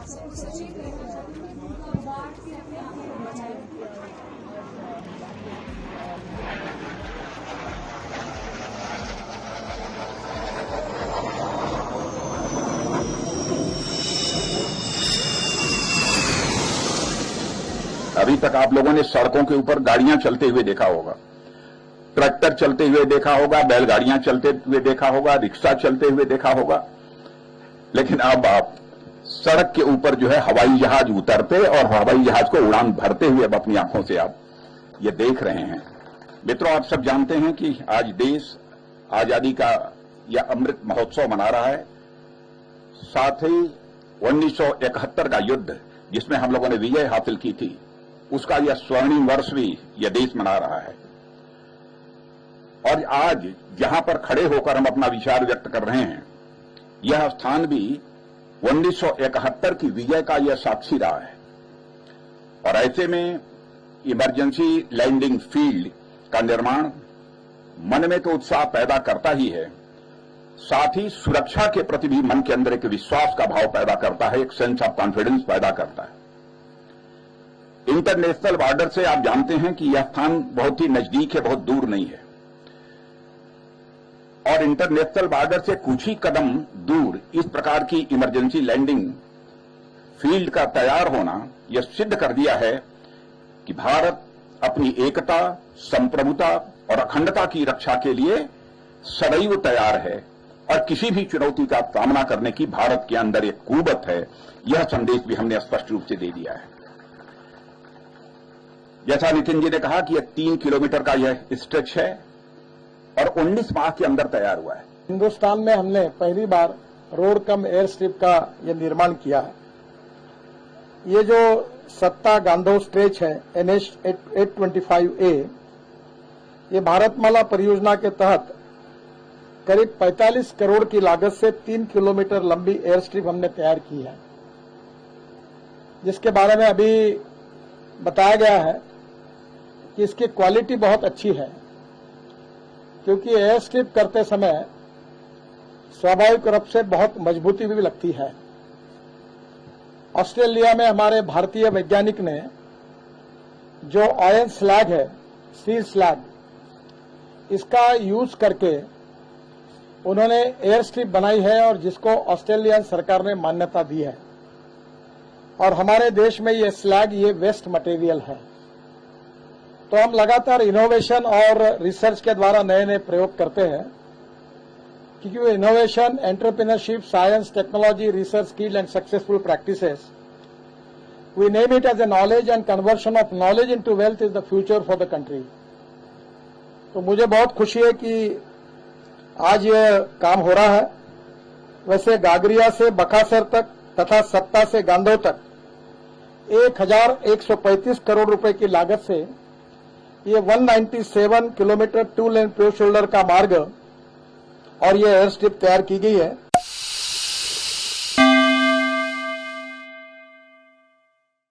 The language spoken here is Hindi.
सबको सचेत रहना चाहिए कि उनका बाढ़ से अपने आप को बचाएं। अभी तक आप लोगों ने सड़कों के ऊपर गाड़ियां चलते हुए देखा होगा, ट्रैक्टर चलते हुए देखा होगा, बैलगाड़ियां चलते हुए देखा होगा, रिक्शा चलते हुए देखा होगा। लेकिन अब आप सड़क के ऊपर जो है हवाई जहाज उतरते और हवाई जहाज को उड़ान भरते हुए अब अपनी आंखों से आप ये देख रहे हैं। मित्रों, आप सब जानते हैं कि आज देश आजादी का यह अमृत महोत्सव मना रहा है। साथ ही 1971 का युद्ध जिसमें हम लोगों ने विजय हासिल की थी, उसका यह स्वर्णिम वर्ष भी यह देश मना रहा है। और आज जहां पर खड़े होकर हम अपना विचार व्यक्त कर रहे हैं, यह स्थान भी 1971 की विजय का यह साक्षी रहा है। और ऐसे में इमरजेंसी लैंडिंग फील्ड का निर्माण मन में तो उत्साह पैदा करता ही है, साथ ही सुरक्षा के प्रति भी मन के अंदर एक विश्वास का भाव पैदा करता है, एक सेंस ऑफ कॉन्फिडेंस पैदा करता है। इंटरनेशनल बॉर्डर से आप जानते हैं कि यह स्थान बहुत ही नजदीक है, बहुत दूर नहीं है। और इंटरनेशनल बॉर्डर से कुछ ही कदम दूर इस प्रकार की इमरजेंसी लैंडिंग फील्ड का तैयार होना यह सिद्ध कर दिया है कि भारत अपनी एकता, संप्रभुता और अखंडता की रक्षा के लिए सदैव तैयार है और किसी भी चुनौती का सामना करने की भारत के अंदर एक कुवत है। यह संदेश भी हमने स्पष्ट रूप से दे दिया है। जैसा नितिन जी ने कहा कि यह 3 किलोमीटर का यह स्ट्रेच है और 19 माह के अंदर तैयार हुआ है। हिंदुस्तान में हमने पहली बार रोड कम एयर स्ट्रिप का यह निर्माण किया है। ये जो सत्ता गांधो स्ट्रेच है NH 825A, ये भारतमाला परियोजना के तहत करीब 45 करोड़ की लागत से 3 किलोमीटर लंबी एयर स्ट्रिप हमने तैयार की है, जिसके बारे में अभी बताया गया है कि इसकी क्वालिटी बहुत अच्छी है, क्योंकि एयर स्ट्रिप करते समय स्वाभाविक रूप से बहुत मजबूती भी लगती है। ऑस्ट्रेलिया में हमारे भारतीय वैज्ञानिक ने जो आयरन स्लैग है, स्टील स्लैग, इसका यूज करके उन्होंने एयर स्ट्रिप बनाई है और जिसको ऑस्ट्रेलियन सरकार ने मान्यता दी है। और हमारे देश में ये स्लैग, ये वेस्ट मटेरियल है। तो हम लगातार इनोवेशन और रिसर्च के द्वारा नए नए प्रयोग करते हैं, क्योंकि innovation, entrepreneurship, science, technology, research, skill and successful practices, we name it as a knowledge and conversion of knowledge into wealth is the future for the country. तो मुझे बहुत खुशी है कि आज ये काम हो रहा है। वैसे गागरिया से बकासर तक तथा सत्ता से गांधो तक 1135 करोड़ रुपए की लागत से ये 197 किलोमीटर 2 लेन प्योर शोल्डर का मार्ग और ये एयर स्ट्रिप तैयार की गई है।